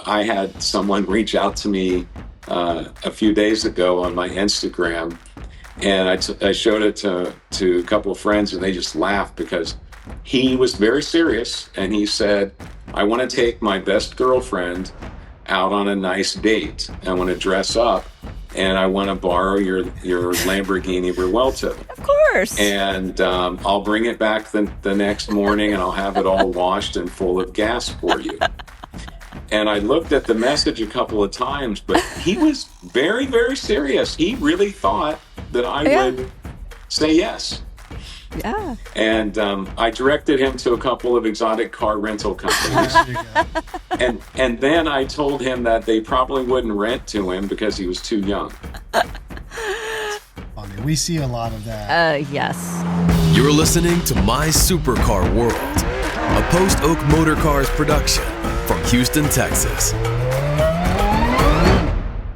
I had someone reach out to me a few days ago on my Instagram, and I showed it to a couple of friends, and they just laughed because he was very serious, and he said, "I want to take my best girlfriend out on a nice date. I want to dress up, and I want to borrow your Lamborghini Revuelto, Of course. and I'll bring it back the next morning, and I'll have it all washed and full of gas for you." And I looked at the message a couple of times, but he was very, very serious. He really thought that I Yeah. would say yes. Yeah. And I directed him to a couple of exotic car rental companies. There you go. And then I told him that they probably wouldn't rent to him because he was too young. Funny. We see a lot of that. Yes. You're listening to My Supercar World, a Post Oak Motor Cars production from Houston, Texas.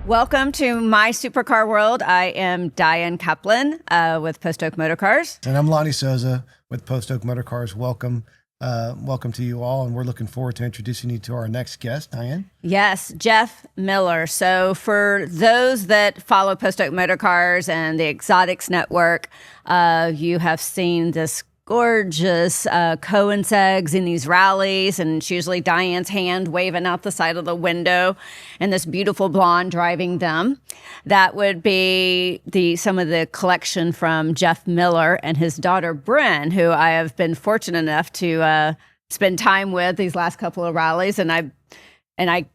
Welcome to My Supercar World. I am Diane Kaplan with Post Oak Motor Cars. And I'm Lonnie Souza with Post Oak Motor Cars. Welcome. Welcome to you all. And we're looking forward to introducing you to our next guest, Diane. Yes, Jeff Miller. So for those that follow Post Oak Motor Cars and the Exotics Network, you have seen this gorgeous Cohensegs in these rallies, and it's usually Diane's hand waving out the side of the window and this beautiful blonde driving them. That would be some of the collection from Jeff Miller and his daughter Bryn, who I have been fortunate enough to spend time with these last couple of rallies, and I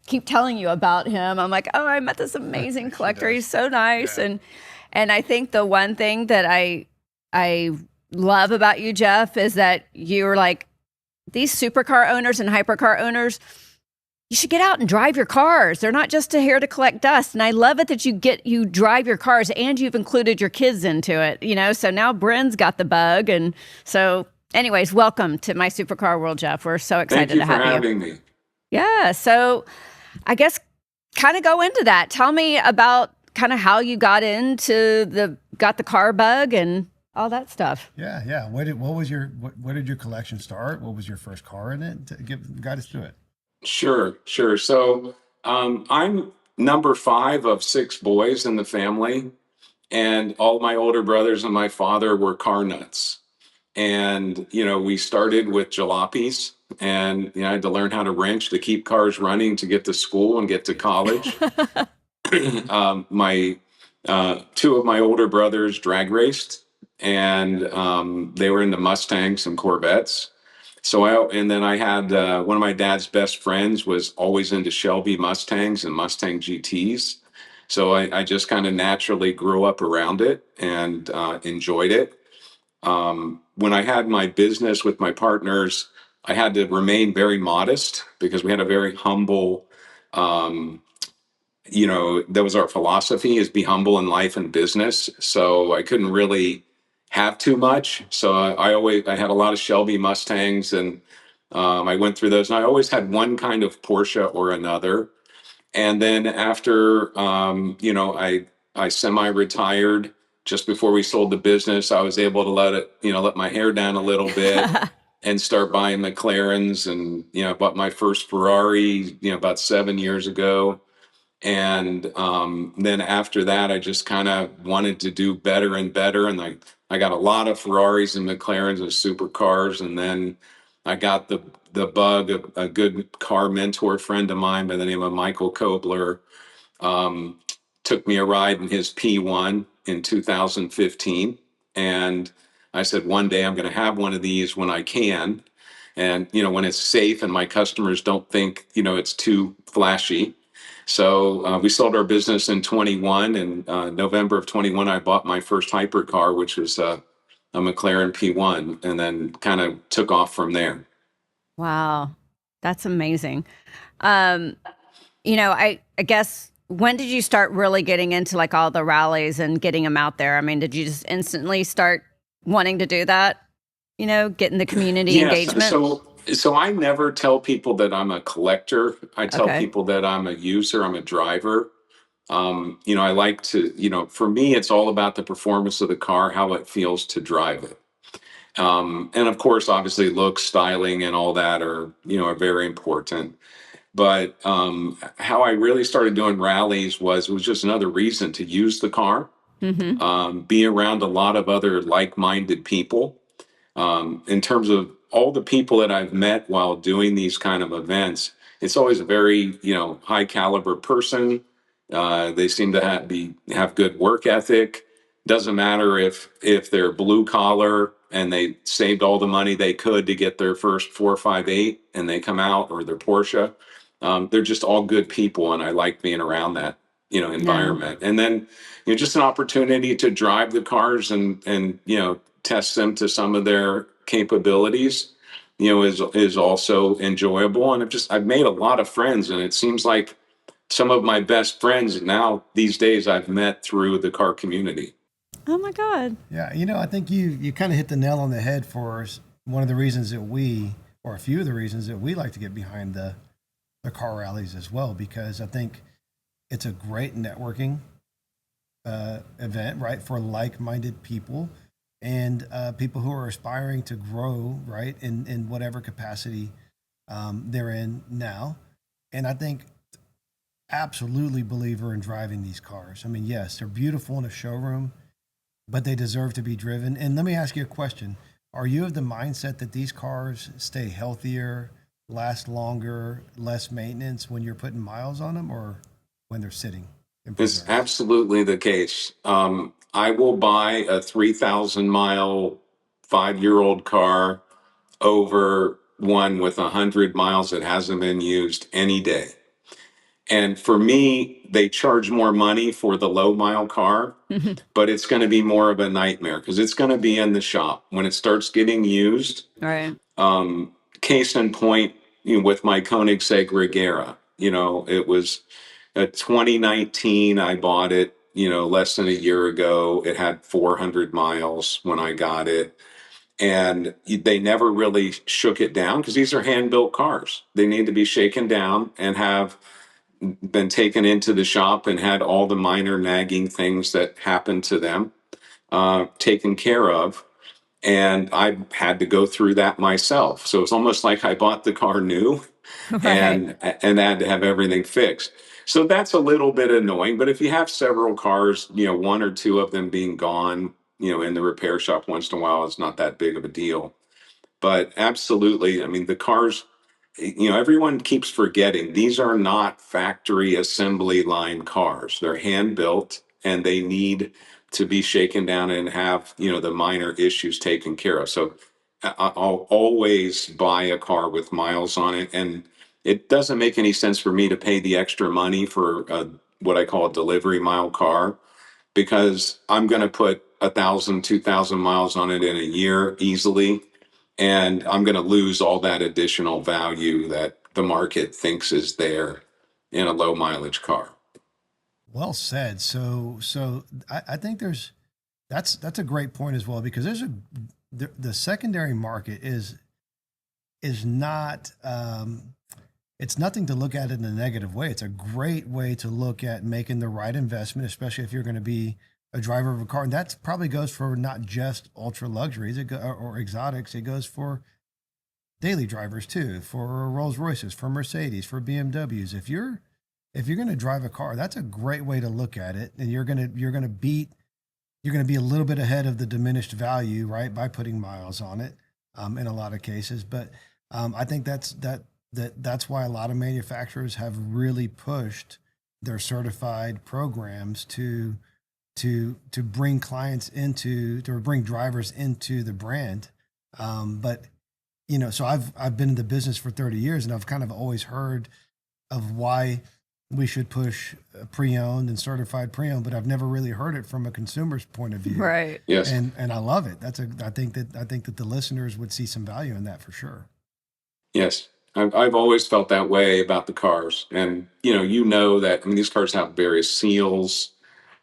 keep telling you about him. I'm like, oh, I met this amazing collector. He's so nice. Yeah. And I think the one thing that I love about you, Jeff, is that you're like, these supercar owners and hypercar owners, you should get out and drive your cars. They're not just here to collect dust. And I love it that you drive your cars and you've included your kids into it, so now Bryn's got the bug. And so anyways, welcome to My Supercar World, Jeff. We're so excited to have you. Thank you for having me. Yeah. So I guess kind of go into that. Tell me about kind of how you got got the car bug and all that stuff. Yeah. Where did your collection start? What was your first car in it? Guide us through it. Sure. So I'm number 5 of 6 boys in the family, and all my older brothers and my father were car nuts. And, we started with jalopies, and I had to learn how to wrench to keep cars running to get to school and get to college. My 2 of my older brothers drag raced, and they were into Mustangs and Corvettes. And then I had one of my dad's best friends was always into Shelby Mustangs and Mustang GTs. So I just kind of naturally grew up around it and enjoyed it. When I had my business with my partners, I had to remain very modest because we had a very humble, that was our philosophy, is be humble in life and business. So I couldn't really have too much. So I had a lot of Shelby Mustangs, and I went through those, and I always had one kind of Porsche or another. And then after, I semi-retired just before we sold the business. I was able to let my hair down a little bit and start buying McLarens, and, I bought my first Ferrari, about 7 years ago. And then after that, I just kind of wanted to do better and better. And I got a lot of Ferraris and McLarens and supercars. And then I got the bug of a good car mentor friend of mine by the name of Michael Kobler. Took me a ride in his P1 in 2015. And I said, one day I'm going to have one of these when I can. And, when it's safe and my customers don't think, it's too flashy. So we sold our business in 21, and November of 21, I bought my first hypercar, which was a McLaren P1, and then kind of took off from there. Wow. That's amazing. I guess, when did you start really getting into like all the rallies and getting them out there? I mean, did you just instantly start wanting to do that? Getting the community engagement? So I never tell people that I'm a collector. I tell people that I'm a user, I'm a driver. I like to, for me, it's all about the performance of the car, how it feels to drive it. And of course, obviously, looks, styling, and all that are very important. But how I really started doing rallies was, it was just another reason to use the car, be around a lot of other like-minded people. In terms of all the people that I've met while doing these kind of events, it's always a very, high caliber person. They seem to have good work ethic. Doesn't matter if they're blue collar and they saved all the money they could to get their first 458 and they come out, or their Porsche. They're just all good people, and I like being around that, Yeah. environment. And then, just an opportunity to drive the cars and test them to some of their capabilities, is also enjoyable. And I've made a lot of friends, and it seems like some of my best friends now these days I've met through the car community. Oh my God. Yeah, I think you kind of hit the nail on the head for us. One of the reasons that or a few of the reasons that we like to get behind the car rallies as well, because I think it's a great networking event, right, for like-minded people and people who are aspiring to grow, right, in whatever capacity they're in now. And I think absolutely believer in driving these cars. I mean, yes, they're beautiful in a showroom, but they deserve to be driven. And let me ask you a question. Are you of the mindset that these cars stay healthier, last longer, less maintenance when you're putting miles on them, or when they're sitting? It's absolutely the case. I will buy a 3,000 mile 5-year-old car over one with 100 miles that hasn't been used any day. And for me, they charge more money for the low mile car, but it's going to be more of a nightmare because it's going to be in the shop when it starts getting used. Right. Case in point, with my Koenigsegg Regera, it was a 2019. I bought it, less than a year ago. It had 400 miles when I got it. And they never really shook it down because these are hand built cars. They need to be shaken down and have been taken into the shop and had all the minor nagging things that happen to them taken care of. And I had to go through that myself. So it's almost like I bought the car new Right. and had to have everything fixed. So that's a little bit annoying. But if you have several cars, one or two of them being gone, in the repair shop once in a while, it's not that big of a deal. But absolutely, I mean, the cars, everyone keeps forgetting these are not factory assembly line cars. They're hand built and they need to be shaken down and have, the minor issues taken care of. So I'll always buy a car with miles on it. And it doesn't make any sense for me to pay the extra money for what I call a delivery mile car, because I'm going to put 1,000, 2,000 miles on it in a year easily. And I'm going to lose all that additional value that the market thinks is there in a low mileage car. Well said. So I think that's a great point as well, because the secondary market is not it's nothing to look at in a negative way. It's a great way to look at making the right investment, especially if you're going to be a driver of a car. And that probably goes for not just ultra luxuries or exotics. It goes for daily drivers too, for Rolls Royces, for Mercedes, for BMWs. If you're going to drive a car, that's a great way to look at it. And you're going to be a little bit ahead of the diminished value, right, by putting miles on it in a lot of cases. But I think that's why a lot of manufacturers have really pushed their certified programs to bring bring drivers into the brand. But so I've been in the business for 30 years, and I've kind of always heard of why we should push pre-owned and certified pre-owned, but I've never really heard it from a consumer's point of view. Right. Yes. And I love it. I think that the listeners would see some value in that for sure. Yes. I've always felt that way about the cars. And, that, I mean, these cars have various seals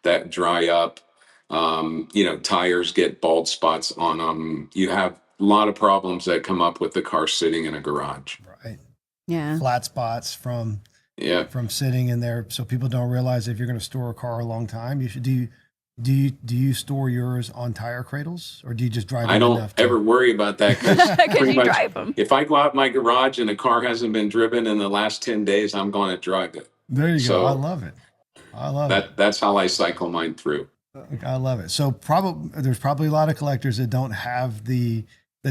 that dry up. Tires get bald spots on them. You have a lot of problems that come up with the car sitting in a garage. Right. Yeah. Flat spots from Yeah. sitting in there. So people don't realize if you're going to store a car a long time, you should do Do you store yours on tire cradles, or do you just drive I them don't enough ever to? worry about that because Because pretty you much drive them. if I go out in my garage and the car hasn't been driven in the last 10 days, I'm going to drive it. There you go. I So love it. I love it. that's how I cycle mine through. I love it. So there's probably a lot of collectors that don't have the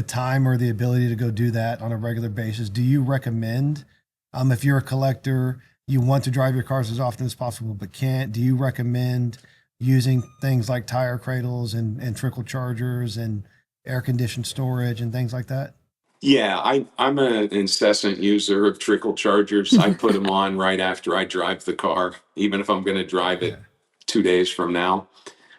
time or the ability to go do that on a regular basis. Do you recommend, if you're a collector, you want to drive your cars as often as possible but can't, do you recommend using things like tire cradles and trickle chargers and air conditioned storage and things like that? Yeah, I'm an incessant user of trickle chargers. I put them on right after I drive the car, even if I'm going to drive Yeah. it 2 days from now.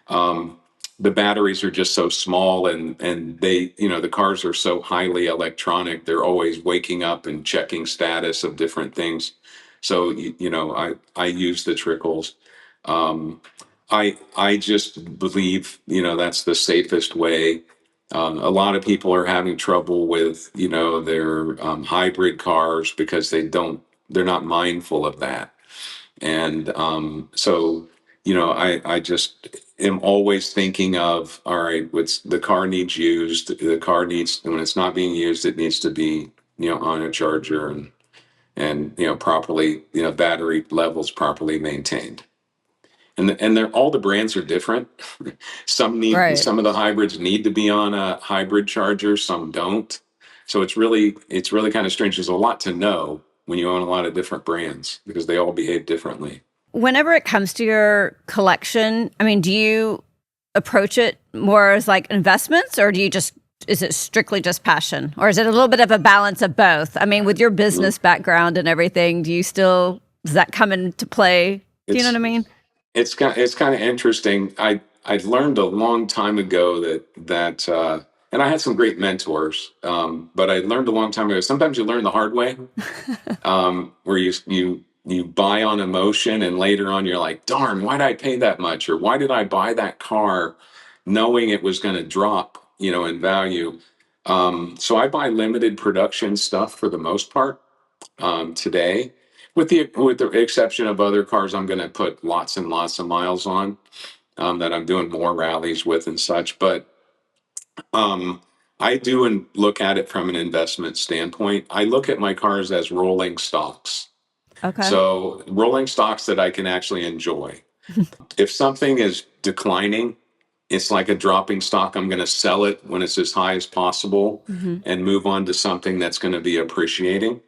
Um, the batteries are just so small and they, the cars are so highly electronic. They're always waking up and checking status of different things. So, I use the trickles. Um, I just believe, that's the safest way. A lot of people are having trouble with, their hybrid cars because they're not mindful of that. And so, I just am always thinking of, all right, the car needs used. The car needs, when it's not being used, it needs to be, on a charger and properly, battery levels properly maintained. And they're all the brands are different. Right. Some of the hybrids need to be on a hybrid charger, some don't. So it's really kind of strange. There's a lot to know when you own a lot of different brands because they all behave differently. Whenever it comes to your collection, I mean, do you approach it more as like investments, or is it strictly just passion, or is it a little bit of a balance of both? I mean, with your business background and everything, does that come into play? Do you know It's what I mean? it's kind of interesting. I learned a long time ago that and I had some great mentors, but I learned a long time ago. Sometimes you learn the hard way, where you buy on emotion, and later on you're like, darn, why did I pay that much, or why did I buy that car, knowing it was going to drop, in value. So I buy limited production stuff for the most part today, with the exception of other cars I'm going to put lots and lots of miles on, that I'm doing more rallies with and such. But I do and look at it from an investment standpoint. I look at my cars as rolling stocks. Okay. So rolling stocks that I can actually enjoy. If something is declining, it's like a dropping stock. I'm going to sell it when it's as high as possible Hmm. and move on to something that's going to be appreciating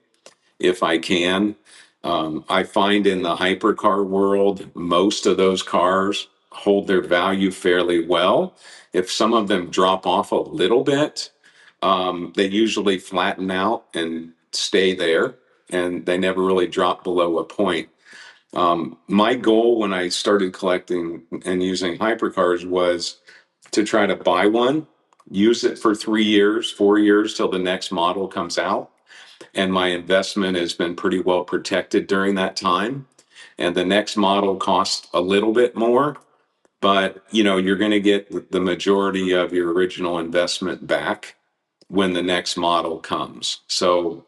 if I can. I find in the hypercar world, most of those cars hold their value fairly well. If some of them drop off a little bit, they usually flatten out and stay there, and they never really drop below a point. My goal when I started collecting and using hypercars was to try to buy one, use it for 3 years, 4 years till the next model comes out, and my investment has been pretty well protected during that time. And the next model costs a little bit more, but you're going to get the majority of your original investment back when the next model comes. So,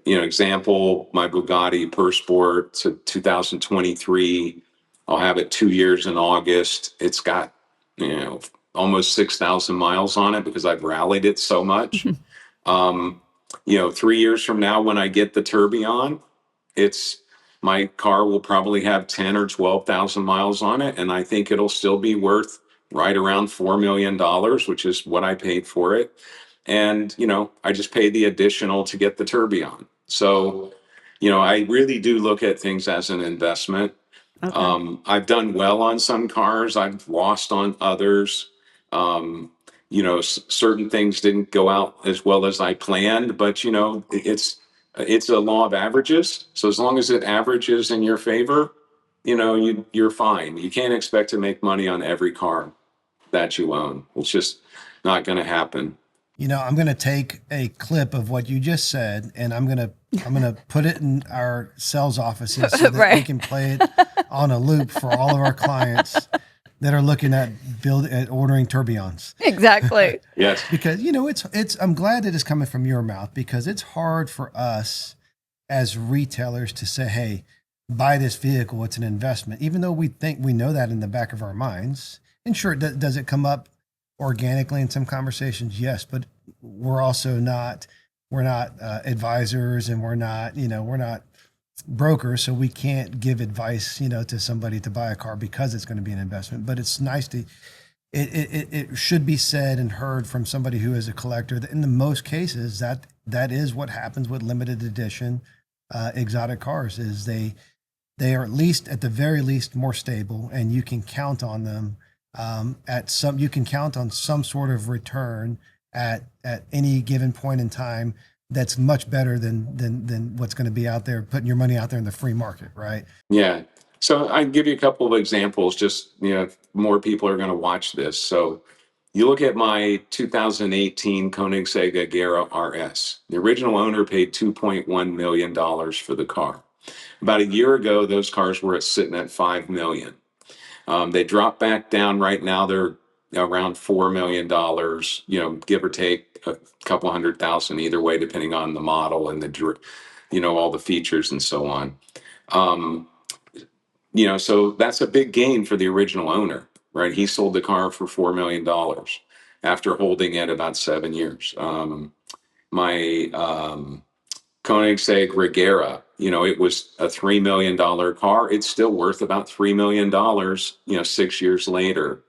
example, my Bugatti Per Sport to 2023, I'll have it 2 years in August. It's got, almost 6,000 miles on it because I've rallied it so much. 3 years from now, when I get the Tourbillon, it's my car will probably have 10 or 12,000 miles on it, and I think it'll still be worth right around $4 million, which is what I paid for it. And I just paid the additional to get the Tourbillon. So, I really do look at things as an investment. Okay. I've done well on some cars. I've lost on others. Certain things didn't go out as well as I planned, but it's a law of averages. So as long as it averages in your favor, you're fine. You can't expect to make money on every car that you own. It's just not going to happen. I'm going to take a clip of what you just said, and I'm going to put it in our sales offices so that we Right. can play it on a loop for all of our clients that are looking at ordering tourbillons. Exactly. Yes. Because it's I'm glad that it's coming from your mouth, because it's hard for us as retailers to say, hey, buy this vehicle, it's an investment, even though we think we know that in the back of our minds. And sure, does it come up organically in some conversations? Yes, but we're also not, we're not advisors, and we're not, we're not brokers, so we can't give advice, to somebody to buy a car because it's going to be an investment. But it's nice to, it should be said and heard from somebody who is a collector that in the most cases that is what happens with limited edition exotic cars, is they are at the very least more stable, and you can count on them you can count on some sort of return at any given point in time that's much better than what's going to be out there, putting your money out there in the free market, right? Yeah. So I can give you a couple of examples, just, more people are going to watch this. So you look at my 2018 Koenigsegg Agera RS. The original owner paid $2.1 million for the car. About a year ago, those cars were sitting at $5 million. They dropped back down. Right now, they're around $4 million, give or take a couple $100,000 either way, depending on the model and all the features and so on. So that's a big gain for the original owner, right? He sold the car for $4 million after holding it about 7 years. My Koenigsegg Regera, it was a $3 million car. It's still worth about $3 million, 6 years later.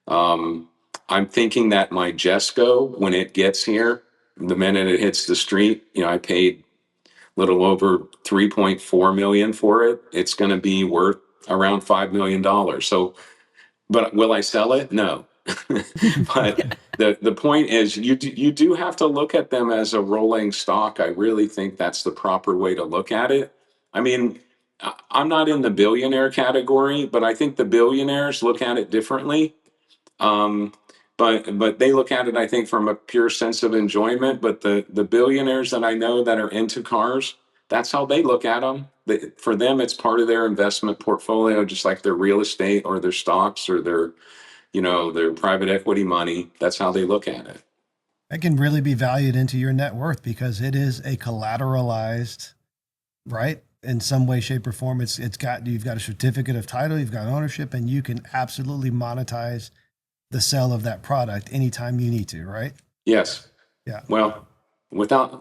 I'm thinking that my Jesco, when it gets here, the minute it hits the street, I paid a little over 3.4 million for it. It's going to be worth around $5 million. So, but will I sell it? No. But the point is, you do have to look at them as a rolling stock. I really think that's the proper way to look at it. I mean, I'm not in the billionaire category, but I think the billionaires look at it differently. But they look at it, I think, from a pure sense of enjoyment. But the billionaires that I know that are into cars, that's how they look at them. For them, it's part of their investment portfolio, just like their real estate or their stocks or their private equity money. That's how they look at it. It can really be valued into your net worth because it is a collateralized, right? In some way, shape, or form, you've got a certificate of title, you've got ownership, and you can absolutely monetize the sale of that product anytime you need to, right? Yes. Yeah. Well,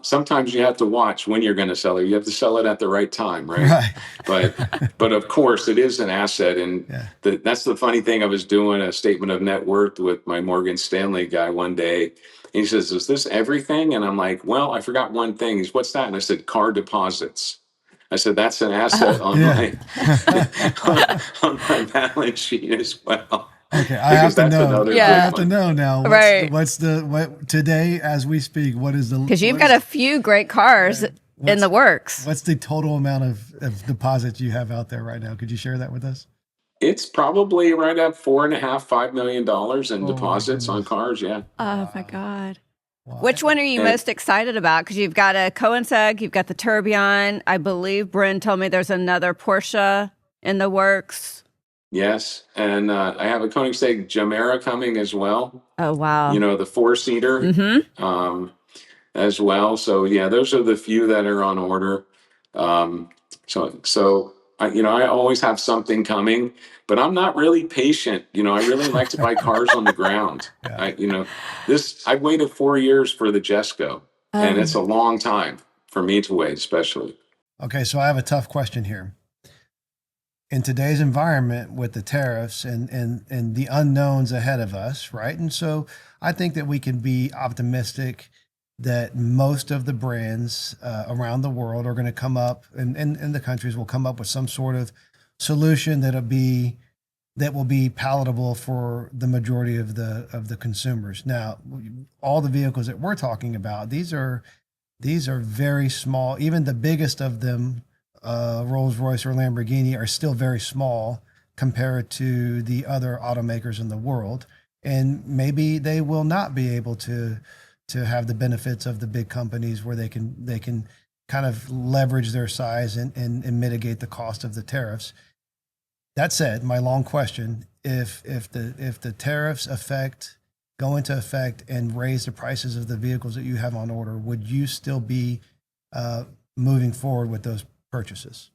sometimes you have to watch when you're going to sell it. You have to sell it at the right time, right? But of course, it is an asset, and that's the funny thing. I was doing a statement of net worth with my Morgan Stanley guy one day. And he says, "Is this everything?" And I'm like, "Well, I forgot one thing." He's, "What's that?" And I said, "Car deposits." I said, "That's an asset on my balance sheet as well." Okay, I have to know. I have to know now. Right. What today as we speak? What is the? Because you've got a few great cars in the works. What's the total amount of deposits you have out there right now? Could you share that with us? It's probably right at $4.5–5 million in deposits on cars. Yeah. Oh my God. Wow. Which one are you most excited about? Because you've got a Koenigsegg, you've got the Tourbillon. I believe Bryn told me there's another Porsche in the works. Yes, and I have a Koenigsegg Gemera coming as well. Oh, wow. The 4-seater as well. So, yeah, those are the few that are on order. So I always have something coming, but I'm not really patient. I really like to buy cars on the ground. Yeah. I waited 4 years for the Jesco, and it's a long time for me to wait, especially. Okay, so I have a tough question here. In today's environment with the tariffs and the unknowns ahead of us, right? And so I think that we can be optimistic that most of the brands around the world are going to come up, and the countries will come up with some sort of solution that will be palatable for the majority of the consumers. Now, all the vehicles that we're talking about, these are very small. Even the biggest of them, Rolls-Royce or Lamborghini, are still very small compared to the other automakers in the world. And maybe they will not be able to have the benefits of the big companies where they can kind of leverage their size and mitigate the cost of the tariffs. That said, my long question, if the tariffs go into effect and raise the prices of the vehicles that you have on order, would you still be moving forward with those purchases?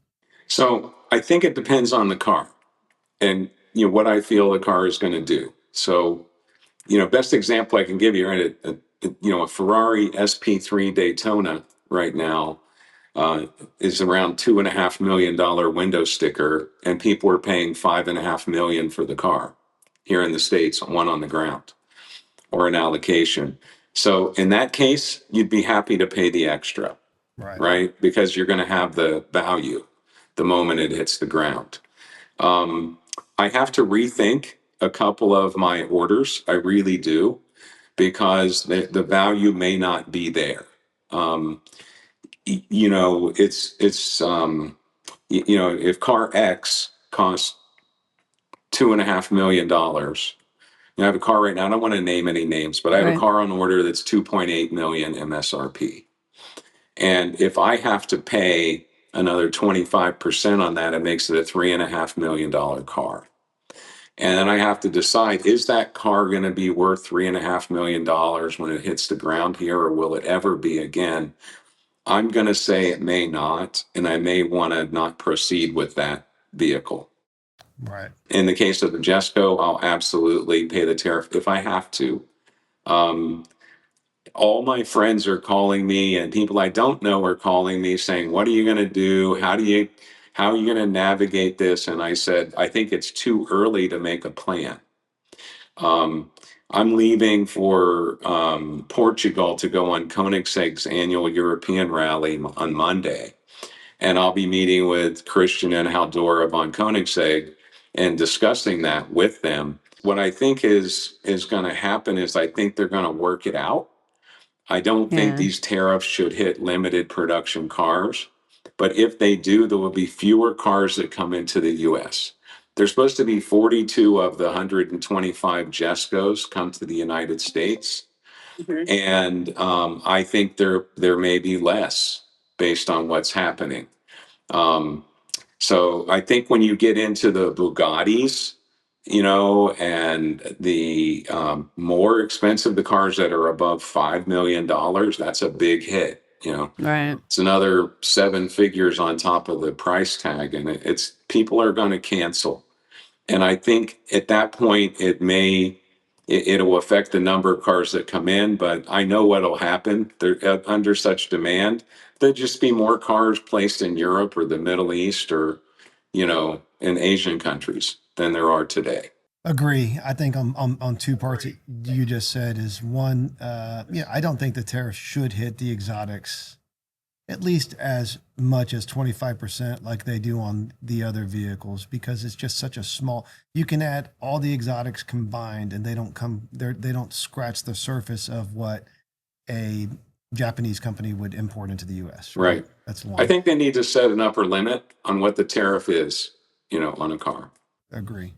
So I think it depends on the car and what I feel the car is going to do. So, best example I can give you, right? A Ferrari SP3 Daytona right now is around $2.5 million window sticker, and people are paying $5.5 million for the car here in the States, one on the ground or an allocation. So in that case, you'd be happy to pay the extra, Right. right? Because you're going to have the value the moment it hits the ground. I have to rethink a couple of my orders. I really do, because the value may not be there. If car X costs $2.5 million, I have a car right now. I don't want to name any names, but I have a Right. car on order that's 2.8 million MSRP. And if I have to pay another 25% on that, it makes it a $3.5 million car. And then I have to decide, is that car going to be worth $3.5 million when it hits the ground here, or will it ever be again? I'm going to say it may not, and I may want to not proceed with that vehicle. Right. In the case of the Jesco, I'll absolutely pay the tariff if I have to. All my friends are calling me, and people I don't know are calling me saying, what are you going to do? How are you going to navigate this? And I said, I think it's too early to make a plan. I'm leaving for Portugal to go on Koenigsegg's annual European rally on Monday. And I'll be meeting with Christian and Haldora von Koenigsegg and discussing that with them. What I think is going to happen is I think they're going to work it out. I don't think Yeah. these tariffs should hit limited production cars. But if they do, there will be fewer cars that come into the US. There's supposed to be 42 of the 125 Jescos come to the United States. Mm-hmm. And I think there may be less based on what's happening. So I think when you get into the Bugattis, and the more expensive the cars that are above $5 million, that's a big hit. Right. It's another 7 figures on top of the price tag, and it's people are going to cancel. And I think at that point it'll affect the number of cars that come in, but I know what'll happen. They're under such demand. There'll just be more cars placed in Europe or the Middle East or, in Asian countries than there are today. Agree. I think on two parts you just said is one, I don't think the tariffs should hit the exotics at least as much as 25% like they do on the other vehicles, because it's just such a small, you can add all the exotics combined and they don't scratch the surface of what a Japanese company would import into the US. Right. That's one. I think they need to set an upper limit on what the tariff is, on a car. Agree.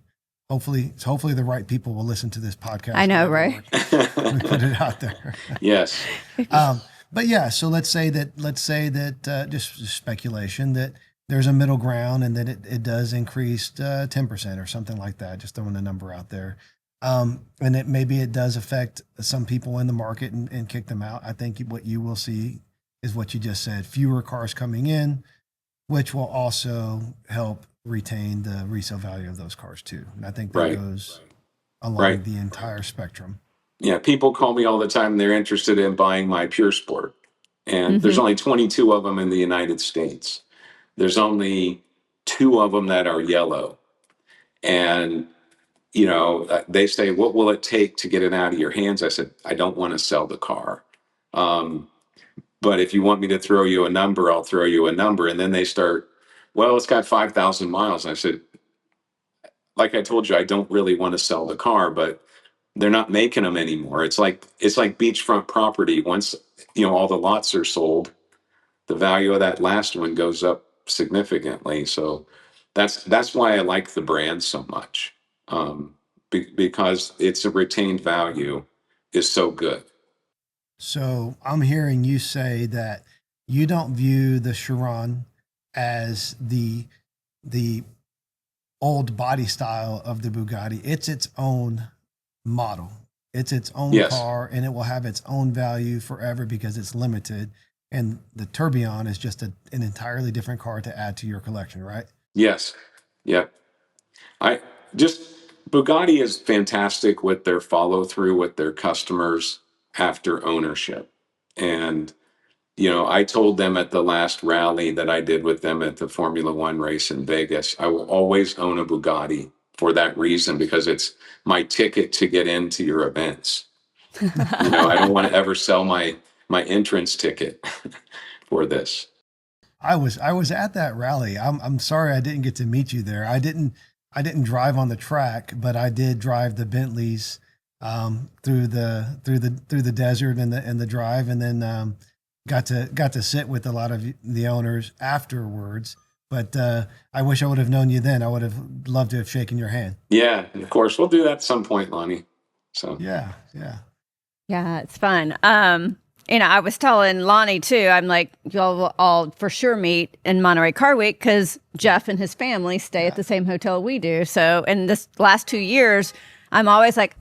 Hopefully the right people will listen to this podcast. I know, right? We put it out there. Yes. But yeah, so let's say that just speculation that there's a middle ground and that it does increase 10% or something like that, just throwing a number out there. And maybe it does affect some people in the market and kick them out. I think what you will see is what you just said, fewer cars coming in, which will also help retain the resale value of those cars too. And I think that goes along the entire spectrum. Yeah, people call me all the time. They're interested in buying my Pure Sport. And there's only 22 of them in the United States. There's only 2 of them that are yellow. And, they say, what will it take to get it out of your hands? I said, I don't want to sell the car. But if you want me to throw you a number, I'll throw you a number. And then they start, well, it's got 5,000 miles. And I said, like I told you, I don't really want to sell the car, but they're not making them anymore. It's like beachfront property. Once, all the lots are sold, the value of that last one goes up significantly. So that's why I like the brand so much, because it's a retained value is so good. So I'm hearing you say that you don't view the Chiron as the old body style of the Bugatti. It's its own model. It's its own car, and it will have its own value forever because it's limited. And the Tourbillon is just an entirely different car to add to your collection, right? Yes. Yep. I just Bugatti is fantastic with their follow through with their customers after ownership. And I told them at the last rally that I did with them at the Formula One race in Vegas, I will always own a Bugatti for that reason, because it's my ticket to get into your events. I don't want to ever sell my entrance ticket for this. I was at that rally. I'm sorry I didn't get to meet you there. I didn't drive on the track, but I did drive the Bentleys through the desert and the drive, and then got to sit with a lot of the owners afterwards. But I wish I would have known you then. I would have loved to have shaken your hand. Yeah, of course. We'll do that at some point, Lonnie. So Yeah, yeah. Yeah, it's fun. I was telling Lonnie too, I'm like, y'all will all for sure meet in Monterey Car Week because Jeff and his family stay at the same hotel we do. So in this last 2 years, I'm always like,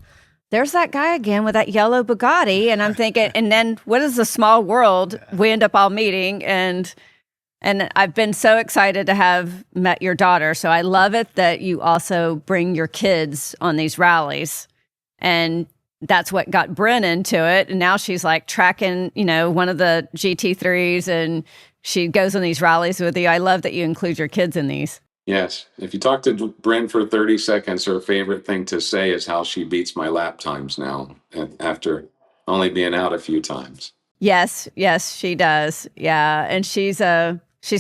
there's that guy again with that yellow Bugatti. And I'm thinking, and then what is the small world? We end up all meeting, and I've been so excited to have met your daughter. So I love it that you also bring your kids on these rallies. And that's what got Bryn into it. And now she's like tracking, one of the GT3s, and she goes on these rallies with you. I love that you include your kids in these. yes, if you talk to Bryn for 30 seconds, her favorite thing to say is how she beats my lap times now after only being out a few times. Yes, she does. Yeah. And she's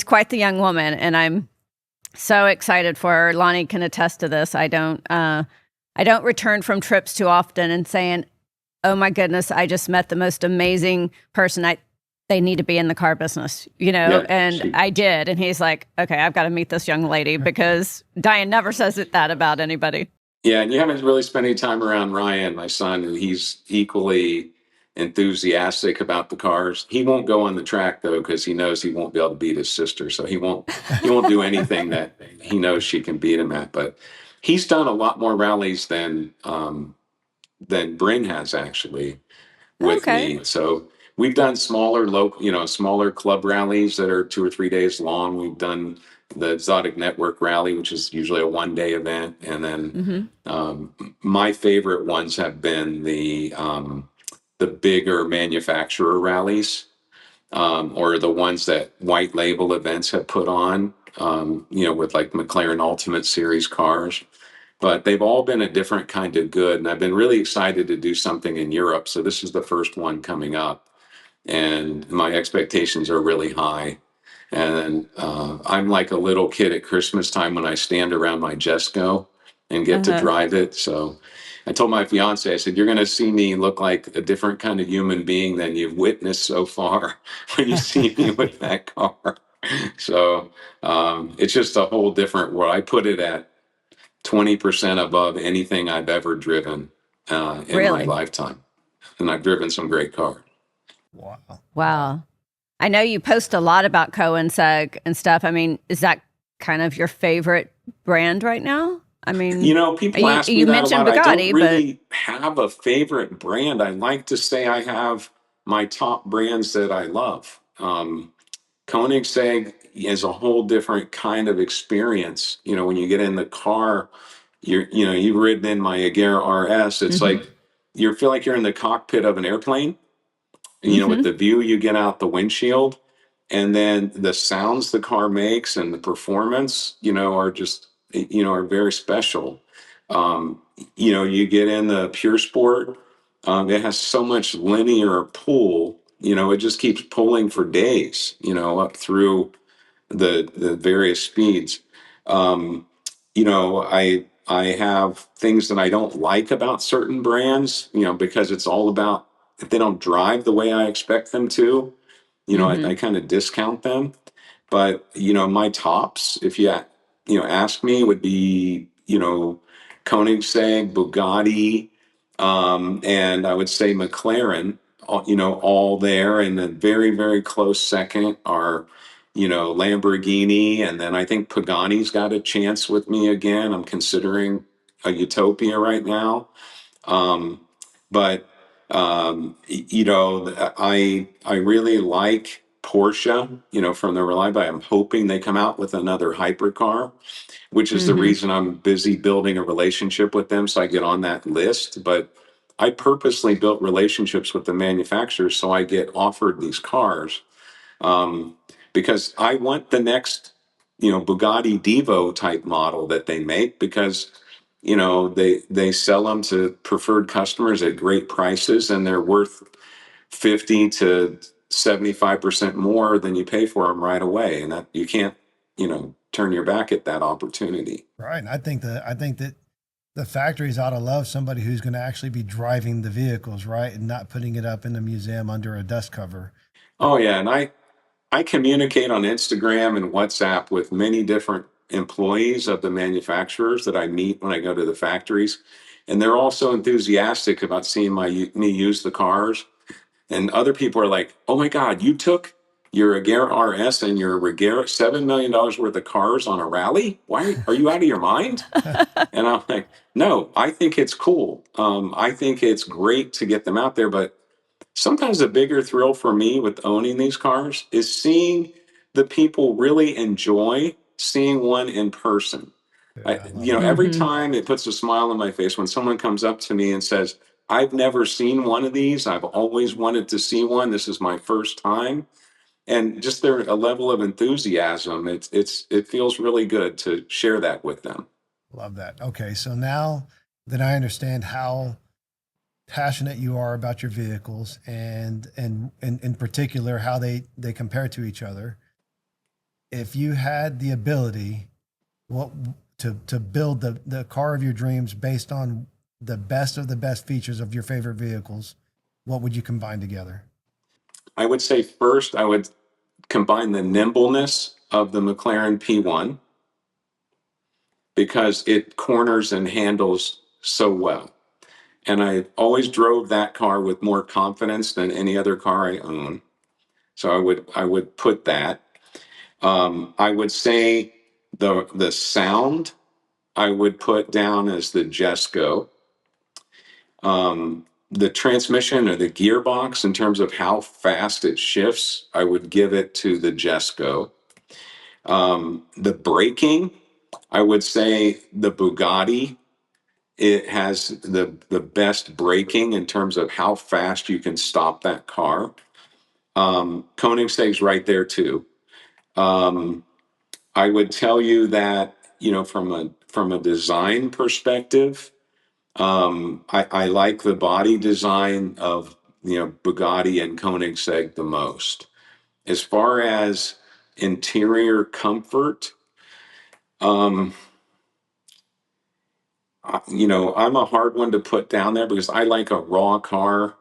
quite the young woman, and I'm so excited for her. Lonnie can attest to this. I don't return from trips too often and saying, oh my goodness, I just met the most amazing person. They need to be in the car business, I did. And he's like, okay, I've got to meet this young lady, because Diane never says that about anybody. Yeah, and you haven't really spent any time around Ryan, my son, and he's equally enthusiastic about the cars. He won't go on the track though, because he knows he won't be able to beat his sister. So he won't do anything that he knows she can beat him at. But he's done a lot more rallies than Bryn has actually with me. So we've done smaller smaller club rallies that are 2 or 3 days long. We've done the Exotic Network Rally, which is usually a 1-day event, and then my favorite ones have been the bigger manufacturer rallies, or the ones that white label events have put on, with like McLaren Ultimate Series cars. But they've all been a different kind of good. And I've been really excited to do something in Europe. So this is the first one coming up. And my expectations are really high. And I'm like a little kid at Christmas time when I stand around my Jesco and get to drive it. So I told my fiance, I said, you're going to see me look like a different kind of human being than you've witnessed so far when you see me with that car. So it's just a whole different world. I put it at 20% above anything I've ever driven in my lifetime. And I've driven some great cars. Wow. I know you post a lot about Koenigsegg and stuff. I mean, is that kind of your favorite brand right now? I mean, people ask me you that mentioned a lot. Bugatti, I don't really have a favorite brand. I like to say I have my top brands that I love. Koenigsegg is a whole different kind of experience. When you get in the car, you've ridden in my Agera RS. It's like you feel like you're in the cockpit of an airplane. With the view you get out the windshield, and then the sounds the car makes and the performance, are just, are very special. You get in the Pure Sport, it has so much linear pull, it just keeps pulling for days, up through the various speeds. I have things that I don't like about certain brands, because it's all about, if they don't drive the way I expect them to, I kind of discount them. But, my tops, if you ask me, would be, Koenigsegg, Bugatti, and I would say McLaren, all there. And the very, very close second are, Lamborghini. And then I think Pagani's got a chance with me again. I'm considering a Utopia right now. But I really like Porsche, from the reliability. I'm hoping they come out with another hypercar, which is the reason I'm busy building a relationship with them so I get on that list. But I purposely built relationships with the manufacturers so I get offered these cars, because I want the next, Bugatti Divo type model that they make, because they sell them to preferred customers at great prices, and they're worth 50 to 75% more than you pay for them right away, and that you can't turn your back at that opportunity. Right. And I think that the factories ought to love somebody who's going to actually be driving the vehicles, right, and not putting it up in the museum under a dust cover. Oh yeah, and I communicate on Instagram and WhatsApp with many different employees of the manufacturers that I meet when I go to the factories, and they're all so enthusiastic about seeing me use the cars. And other people are like, "Oh my God, you took your Agera RS and your Regera $7 million worth of cars on a rally? Why are you out of your mind?" And I'm like, "No, I think it's cool. I think it's great to get them out there, but sometimes the bigger thrill for me with owning these cars is seeing the people really enjoy seeing one in person." Yeah, I love it. Every time it puts a smile on my face when someone comes up to me and says, "I've never seen one of these. I've always wanted to see one. This is my first time." And just a level of enthusiasm. It feels really good to share that with them. Love that. Okay, so now that I understand how passionate you are about your vehicles, and in particular how they compare to each other, if you had the ability, what to build the car of your dreams based on the best of the best features of your favorite vehicles, what would you combine together? I would say first, I would combine the nimbleness of the McLaren P1 because it corners and handles so well. And I always drove that car with more confidence than any other car I own. So I would put that. I would say the sound I would put down as the Jesco. The transmission or the gearbox, in terms of how fast it shifts, I would give it to the Jesco. The braking, I would say the Bugatti. It has the best braking in terms of how fast you can stop that car. Koenigsegg's right there too. I would tell you that from a design perspective, I like the body design of Bugatti and Koenigsegg the most. As far as interior comfort, um, I'm a hard one to put down there because I like a raw car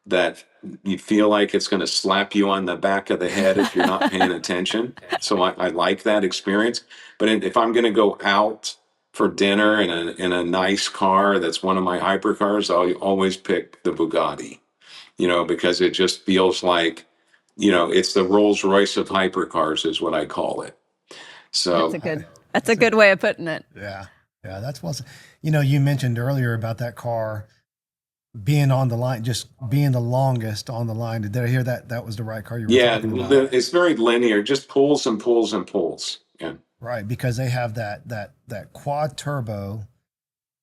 that you feel like it's going to slap you on the back of the head if you're not paying attention. So I like that experience. But if I'm going to go out for dinner in a nice car that's one of my hypercars, I'll always pick the Bugatti, because it just feels like, it's the Rolls Royce of hypercars is what I call it. So That's a good way of putting it. Yeah. Yeah, that's what's, you mentioned earlier about that car being on the line, just being the longest on the line. Did I hear that? That was the right car you were yeah, talking about? it's very linear, just pulls and pulls and pulls. Yeah. Right, because they have that quad turbo,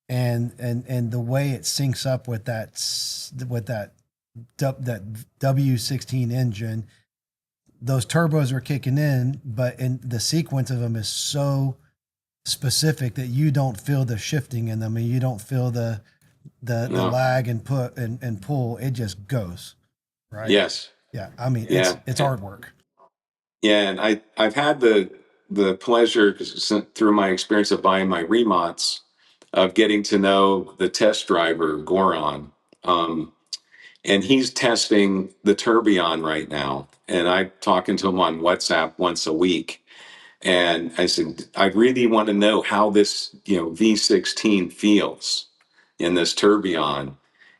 and the way it syncs up with that W16 engine. Those turbos are kicking in, but in the sequence of them is so specific that you don't feel the shifting in them, and you don't feel the No. lag and put and pull. It just goes, right? Yes. Yeah. I mean, Yeah. it's artwork. Yeah, and I've had the pleasure, 'cause through my experience of buying my remots, of getting to know the test driver Goran, and he's testing the Tourbillon right now, and I'm talking to him on WhatsApp once a week. And I said, I really want to know how this, V16 feels in this tourbillon.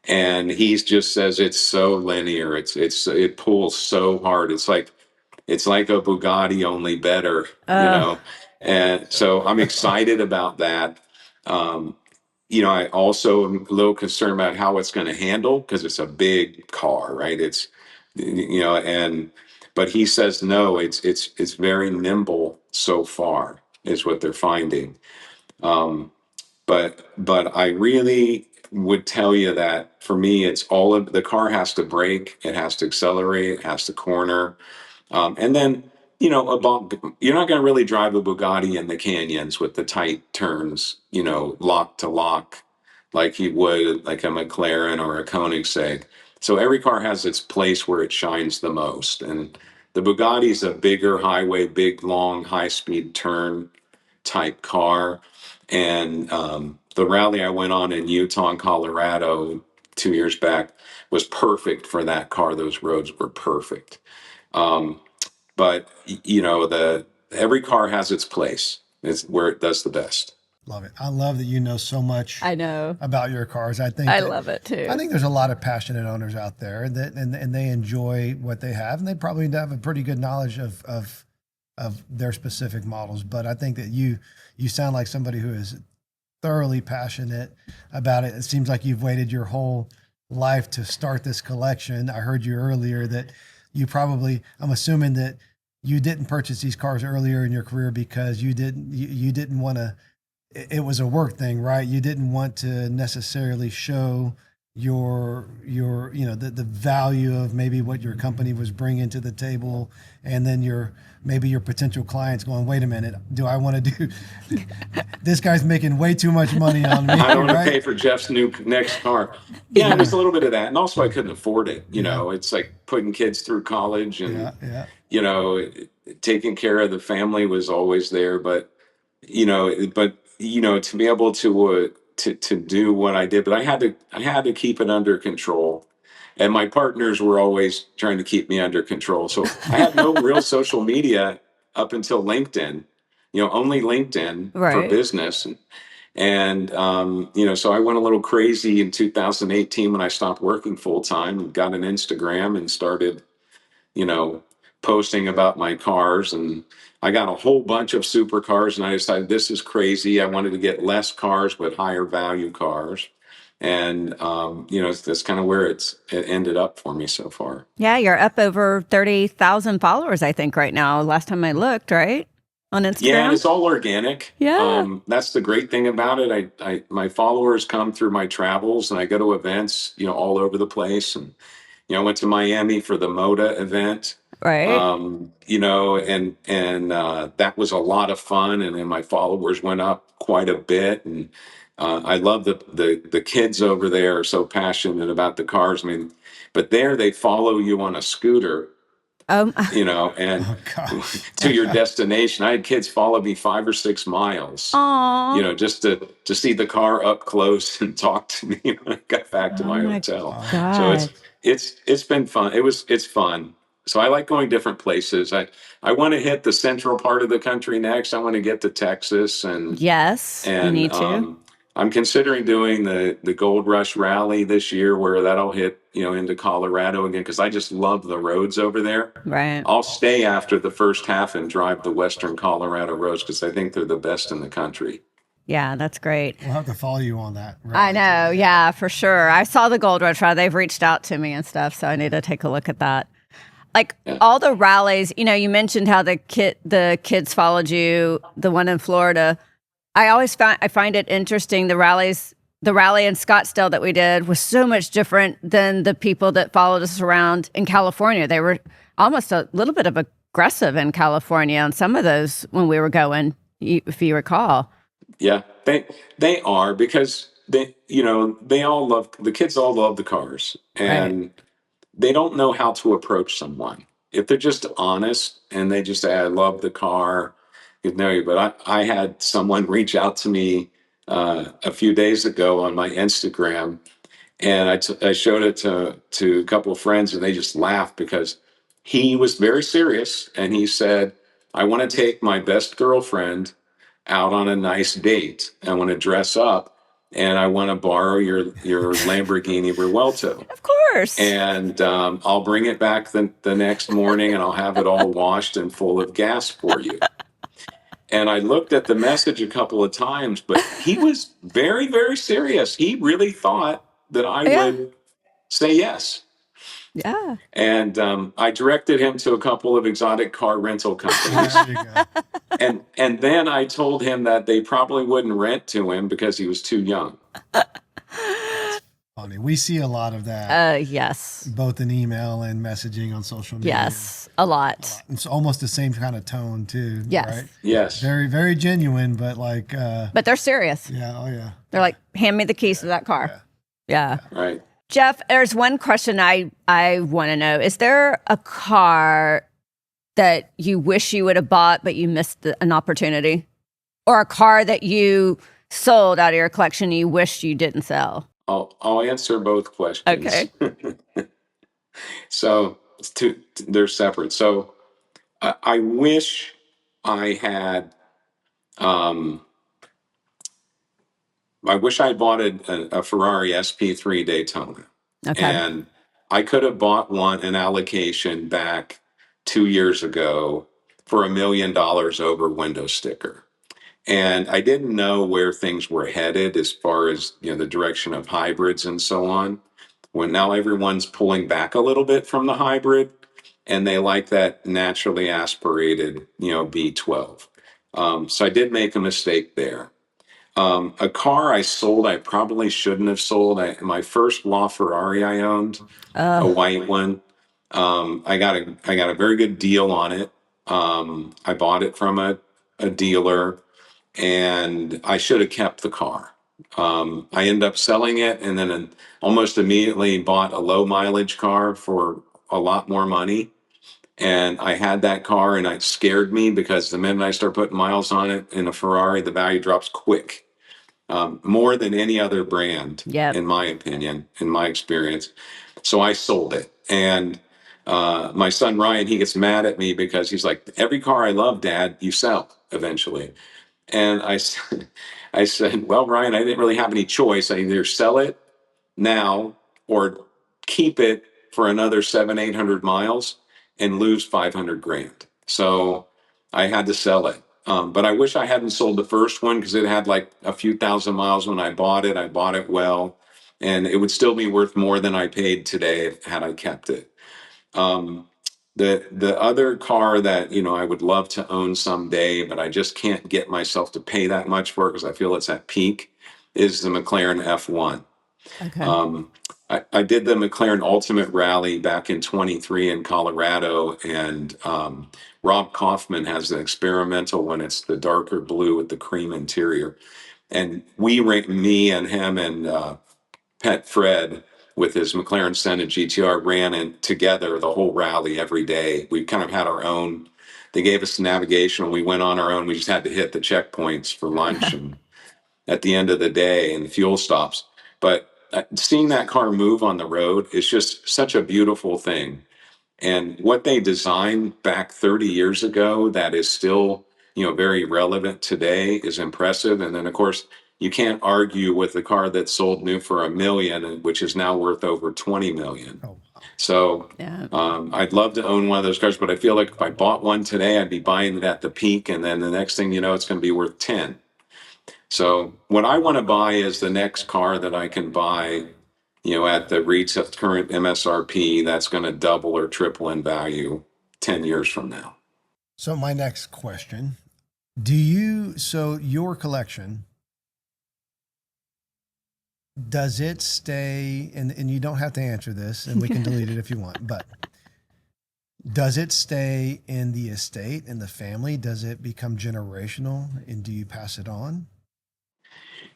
And he just says it's so linear. It pulls so hard. It's like a Bugatti, only better, And so I'm excited about that. Um, I also am a little concerned about how it's going to handle because it's a big car, right? And But he says no, it's very nimble so far, is what they're finding. But I really would tell you that for me, it's all of the car has to brake, it has to accelerate, it has to corner, and then you're not going to really drive a Bugatti in the canyons with the tight turns, lock to lock, like you would like a McLaren or a Koenigsegg. So every car has its place where it shines the most, and the Bugatti's a bigger highway, big, long, high-speed turn type car. And the rally I went on in Utah and Colorado 2 years back was perfect for that car. Those roads were perfect. But the every car has its place. It's where it does the best. Love it. I love that you know so much I know. about your cars. I love it too. I think there's a lot of passionate owners out there that and they enjoy what they have, and they probably have a pretty good knowledge of their specific models. But I think that you sound like somebody who is thoroughly passionate about it. It seems like you've waited your whole life to start this collection. I heard you earlier that I'm assuming that you didn't purchase these cars earlier in your career because you didn't want to, it was a work thing, right? You didn't want to necessarily show your the value of maybe what your company was bringing to the table, and then maybe your potential clients going, wait a minute, do I want to do this guy's making way too much money on me? I don't want to pay for Jeff's next car. Yeah, there's a little bit of that, and also I couldn't afford it. It's like putting kids through college, and taking care of the family was always there. But to be able to do what I did, but I had to keep it under control. And my partners were always trying to keep me under control. So I had no real social media up until LinkedIn, only LinkedIn for business. And so I went a little crazy in 2018 when I stopped working full time and got an Instagram and started, posting about my cars. And I got a whole bunch of supercars, and I decided this is crazy. I wanted to get less cars, but higher value cars. And, that's kind of where it ended up for me so far. Yeah, you're up over 30,000 followers, I think, right now. Last time I looked, right? On Instagram? Yeah, and it's all organic. Yeah. That's the great thing about it. My followers come through my travels, and I go to events, all over the place. And, I went to Miami for the MODA event. Right. And that was a lot of fun. And then my followers went up quite a bit. And I love the kids over there are so passionate about the cars. I mean, but there they follow you on a scooter. And to your destination. I had kids follow me 5 or 6 miles. Aww. Just to see the car up close and talk to me when I got back to my hotel. God. So it's been fun. It's fun. So I like going different places. I want to hit the central part of the country next. I want to get to Texas, and yes, you need to. I'm considering doing the Gold Rush Rally this year, where that'll hit, into Colorado again, because I just love the roads over there. Right. I'll stay after the first half and drive the Western Colorado roads because I think they're the best in the country. Yeah, that's great. We'll have to follow you on that. I know. Yeah, for sure. I saw the Gold Rush Rally. They've reached out to me and stuff, so I need to take a look at that. All the rallies, you mentioned how the kids followed you, the one in Florida. I find it interesting. The rally in Scottsdale that we did was so much different than the people that followed us around in California. They were almost a little bit of aggressive in California on some of those when we were going, if you recall. Yeah, they are, because the kids all love the cars, and they don't know how to approach someone. If they're just honest and they just say, I love the car, but I had someone reach out to me a few days ago on my Instagram, and I showed it to a couple of friends, and they just laughed because he was very serious, and he said, I want to take my best girlfriend out on a nice date. I want to dress up, and I want to borrow your Lamborghini Revuelto. Of course. And I'll bring it back the next morning, and I'll have it all washed and full of gas for you. And I looked at the message a couple of times, but he was very, very serious. He really thought that I would say yes. Yeah. And I directed him to a couple of exotic car rental companies. There you go. And then I told him that they probably wouldn't rent to him because he was too young. Funny. We see a lot of that, Yes. both in email and messaging on social media. Yes. A lot. It's almost the same kind of tone too. Yes. Right? Yes. Very, very genuine, but like, But they're serious. yeah, oh yeah. They're like, hand me the keys to that car. Yeah. Right. Jeff, there's one question I want to know. Is there a car that you wish you would have bought, but you missed an opportunity? Or a car that you sold out of your collection you wish you didn't sell? I'll answer both questions. Okay. So they're separate. So I wish I had. I wish I bought a Ferrari SP3 Daytona, Okay. and I could have bought an allocation back 2 years ago for $1 million over window sticker. And I didn't know where things were headed as far as, the direction of hybrids and so on. When now everyone's pulling back a little bit from the hybrid, and they like that naturally aspirated, V12. So I did make a mistake there. A car I sold, I probably shouldn't have sold. My first LaFerrari I owned, a white one. I got a very good deal on it. I bought it from a dealer, and I should have kept the car. I ended up selling it, and then almost immediately bought a low mileage car for a lot more money. And I had that car, and it scared me because the minute I start putting miles on it in a Ferrari, the value drops quick, more than any other brand, Yep. in my opinion, in my experience. So I sold it. And my son Ryan, he gets mad at me because he's like, every car I love, Dad, you sell eventually. And I said, well, Ryan, I didn't really have any choice. I either sell it now or keep it for another 800 miles and lose 500 grand. So I had to sell it. But I wish I hadn't sold the first one because it had like a few thousand miles when I bought it. I bought it well, and it would still be worth more than I paid today had I kept it. The other car that I would love to own someday, but I just can't get myself to pay that much for it because I feel it's at peak, is the McLaren F1. Okay. I did the McLaren Ultimate Rally back in 23 in Colorado, and Rob Kaufman has an experimental one. It's the darker blue with the cream interior, and me and him and Pet Fred with his McLaren Senna GTR ran in together the whole rally every day. We kind of had our own. They gave us the navigation. We went on our own. We just had to hit the checkpoints for lunch and at the end of the day and fuel stops. But seeing that car move on the road is just such a beautiful thing. And what they designed back 30 years ago that is still, very relevant today is impressive. And then, of course, you can't argue with the car that sold new for $1 million, which is now worth over 20 million. Oh, So Yeah. I'd love to own one of those cars, but I feel like if I bought one today, I'd be buying it at the peak. And then the next thing you know, it's going to be worth 10. So what I want to buy is the next car that I can buy, at the retail current MSRP, that's going to double or triple in value 10 years from now. so my next question, so your collection, does it stay, and you don't have to answer this, and we can delete it if you want, but does it stay in the estate, in the family? Does it become generational, and do you pass it on?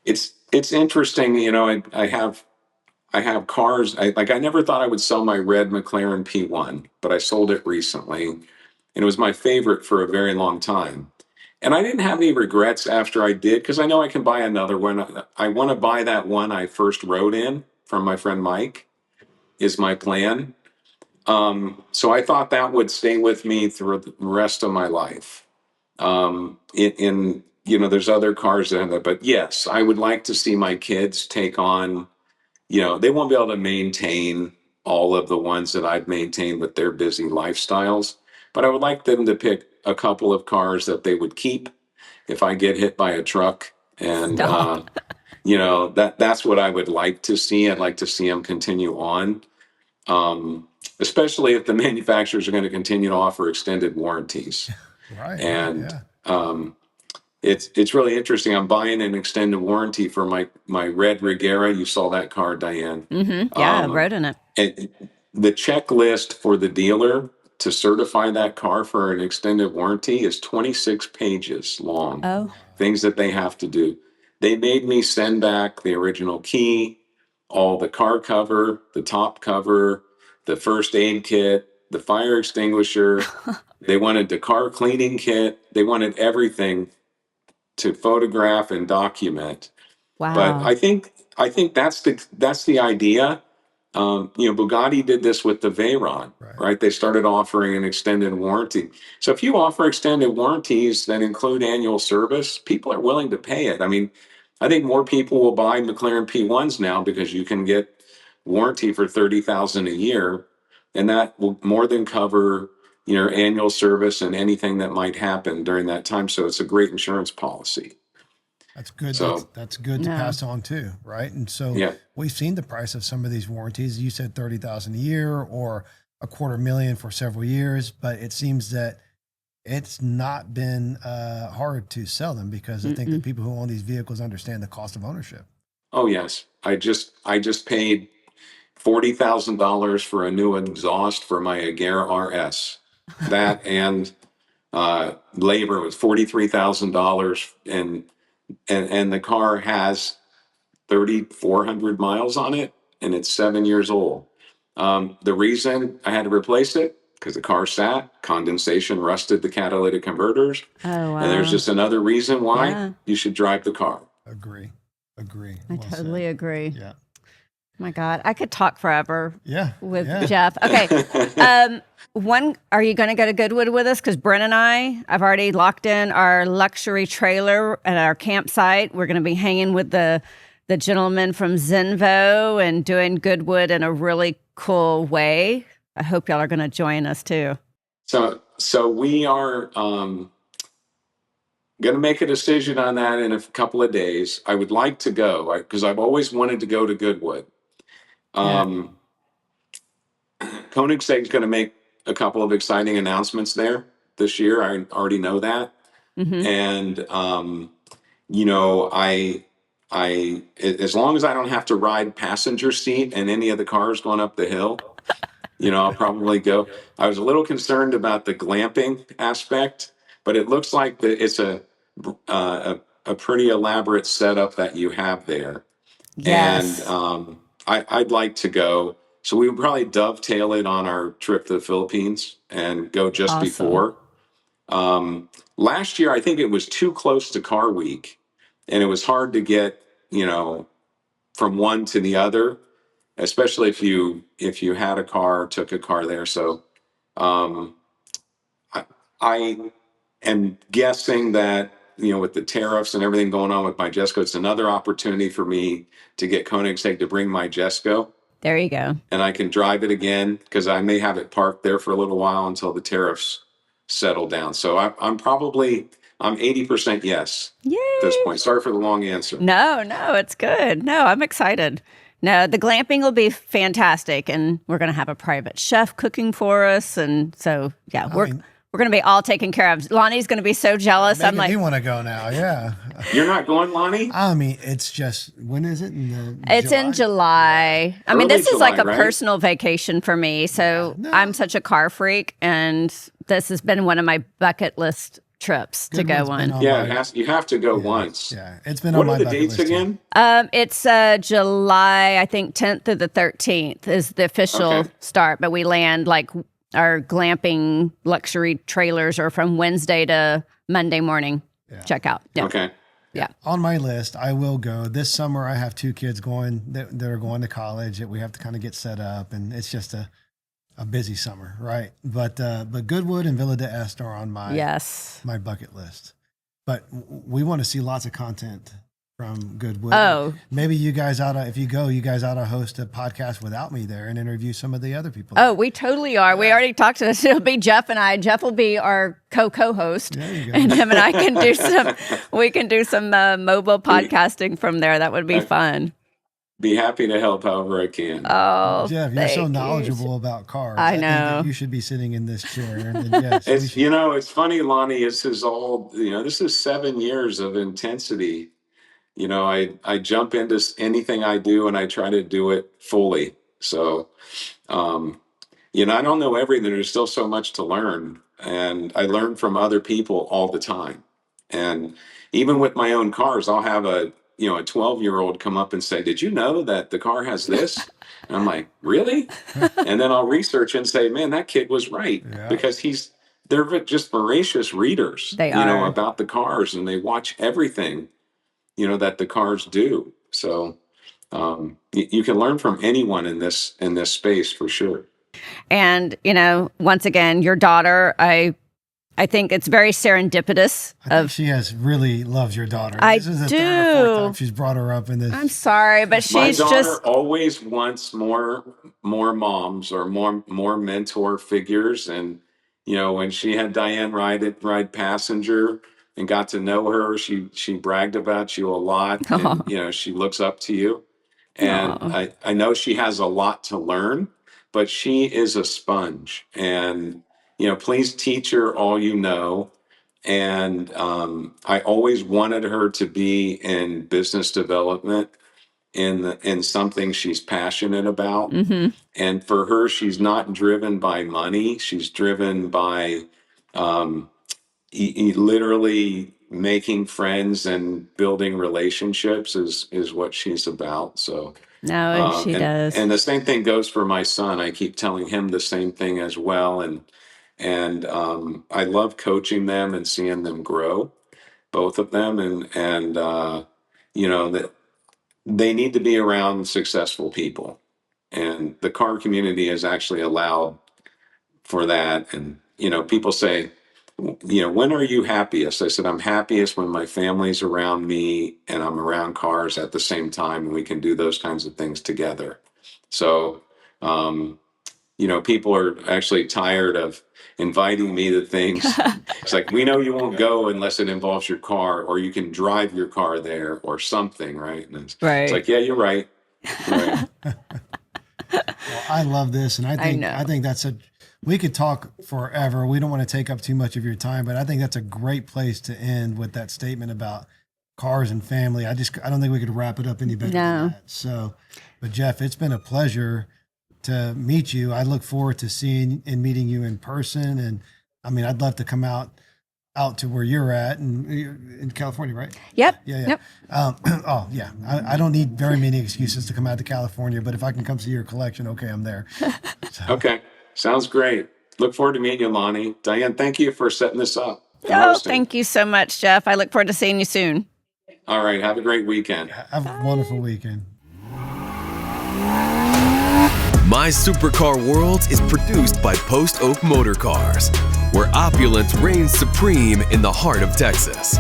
It's interesting, I have cars. I never thought I would sell my red McLaren P1, but I sold it recently, and it was my favorite for a very long time. And I didn't have any regrets after I did because I know I can buy another one. I want to buy that one I first rode in from my friend Mike, is my plan. So I thought that would stay with me through the rest of my life. There's other cars in there, but yes, I would like to see my kids take on, they won't be able to maintain all of the ones that I've maintained with their busy lifestyles, but I would like them to pick a couple of cars that they would keep if I get hit by a truck. And, Stop. that's what I would like to see. I'd like to see them continue on. especially if the manufacturers are going to continue to offer extended warranties. Right. And Yeah. it's really interesting. I'm buying an extended warranty for my red Regera. You saw that car, Diane. Yeah, I wrote in it. And the checklist for the dealer to certify that car for an extended warranty is 26 pages long. Oh, Things that they have to do. They made me send back the original key, all the car cover, the top cover, the first aid kit, the fire extinguisher. They wanted the car cleaning kit. They wanted everything to photograph and document. But wow. I think that's the idea. Bugatti did this with the Veyron, Right. right? They started offering an extended warranty. So if you offer extended warranties that include annual service, people are willing to pay it. I mean, I think more people will buy McLaren P1s now because you can get warranty for $30,000 a year, and that will more than cover your annual service and anything that might happen during that time. So it's a great insurance policy. That's good. So That's good to No. pass on too, right? And so yeah. we've seen the price of some of these warranties. You said 30,000 a year or $250,000 for several years, but it seems that it's not been hard to sell them because I think that people who own these vehicles understand the cost of ownership. Oh yes. I just paid $40,000 for a new exhaust for my Agera RS. That and labor was $43,000, and the car has 3,400 miles on it, and it's 7 years old. The reason I had to replace it because the car sat, condensation rusted the catalytic converters, Oh, wow. and there's just another reason why Yeah. you should drive the car. Agree. I totally agree. Yeah. My God, I could talk forever Yeah. with yeah. Jeff. Okay. Are you going to go to Goodwood with us? Because Brent and I've already locked in our luxury trailer at our campsite. We're going to be hanging with the gentleman from Zenvo and doing Goodwood in a really cool way. I hope y'all are going to join us too. So we are going to make a decision on that in a couple of days. I would like to go because I've always wanted to go to Goodwood. Koenigsegg's going to make a couple of exciting announcements there this year. I already know that. And, as long as I don't have to ride passenger seat in any of the cars going up the hill, I'll probably go. I was a little concerned about the glamping aspect, but it looks like it's a pretty elaborate setup that you have there. Yes. And I'd like to go. So we would probably dovetail it on our trip to the Philippines and go just Awesome. before. Last year, I think it was too close to Car Week, and it was hard to get, from one to the other, especially if you had a car, took a car there. So I am guessing that, with the tariffs and everything going on with my Jesco, it's another opportunity for me to get Koenigsegg to bring my Jesco. There you go. And I can drive it again because I may have it parked there for a little while until the tariffs settle down. So I'm 80% yes Yay. at this point. Sorry for the long answer. No, it's good. No, I'm excited. No, the glamping will be fantastic, and we're going to have a private chef cooking for us, and so yeah, we're going to be all taken care of. Lonnie's going to be so jealous. I'm like, you want to go now? Yeah. You're not going, Lonnie? I mean, it's just when is it? It's in July. I mean, Early this is like a July, right? personal vacation for me. So I'm such a car freak, and this has been one of my bucket list trips to go Goodwood's been on. Yeah, you have to go once. Yeah, it's been What on my are the bucket dates list, too. again? It's July, I think 10th through the 13th is the official Okay. start, but we land like our glamping luxury trailers are from Wednesday to Monday morning. Check out. Yeah. Okay. Yeah. On my list, I will go this summer. I have two kids going that are going to college that we have to kind of get set up, and it's just a busy summer, right? But Goodwood and Villa d'Este are on my my bucket list. But we want to see lots of content from Goodwood. Oh. Maybe you guys if you go, you guys ought to host a podcast without me there and interview some of the other people. Oh, we totally are. We already talked to this. It'll be Jeff and I. Jeff will be our co-host. There you go. And him and I can do some mobile podcasting from there. That would be fun. Be happy to help however I can. Oh, Jeff, you're so thank you. knowledgeable about cars. I think know. that you should be sitting in this chair. And yes, we It's, should. it's funny, Lonnie, this is all, this is 7 years of intensity. I jump into anything I do and I try to do it fully. So, I don't know everything. There's still so much to learn. And I learn from other people all the time. And even with my own cars, I'll have a 12-year-old come up and say, "Did you know that the car has this?" And I'm like, "Really?" And then I'll research and say, "Man, that kid was right." Yeah. Because they're just voracious readers, They are. about the cars, and they watch everything, that the cars do. So you can learn from anyone in this space for sure. And, once again, your daughter, I think it's very serendipitous. I think she really loves your daughter. I This is the do. third or fourth time she's brought her up in this. I'm sorry, but My she's daughter just, always wants more moms or more mentor figures. And when she had Diane ride passenger and got to know her, she bragged about you a lot, and she looks up to you. And Aw. I know she has a lot to learn, but she is a sponge. And please teach her all you know. And I always wanted her to be in business development in something she's passionate about. Mhm. And for her, she's not driven by money. She's driven by literally making friends and building relationships is what she's about. So No, she does. and the same thing goes for my son. I keep telling him the same thing as well. And I love coaching them and seeing them grow, both of them. And that they need to be around successful people. And the car community has actually allowed for that. And, people say, when are you happiest? I said, I'm happiest when my family's around me and I'm around cars at the same time, and we can do those kinds of things together. So, people are actually tired of inviting me to things. It's like, we know you won't go unless it involves your car, or you can drive your car there or something, right? And it's Right. like, yeah, you're right. Right. Well, I love this, and I know. think we could talk forever. We don't want to take up too much of your time, but I think that's a great place to end with that statement about cars and family. I don't think we could wrap it up any better No. than that. So, but Jeff, it's been a pleasure to meet you. I look forward to seeing and meeting you in person. And I mean, I'd love to come out to where you're at and in California, right? Yep. Yeah. Yep. Oh yeah. I don't need very many excuses to come out to California, but if I can come see your collection, okay, I'm there. So, Okay. Sounds great. Look forward to meeting you, Lonnie. Diane, thank you for setting this up. and Oh, hosting. thank you so much, Jeff. I look forward to seeing you soon. All right. Have a great weekend. have a wonderful weekend. My Supercar World is produced by Post Oak Motor Cars, where opulence reigns supreme in the heart of Texas.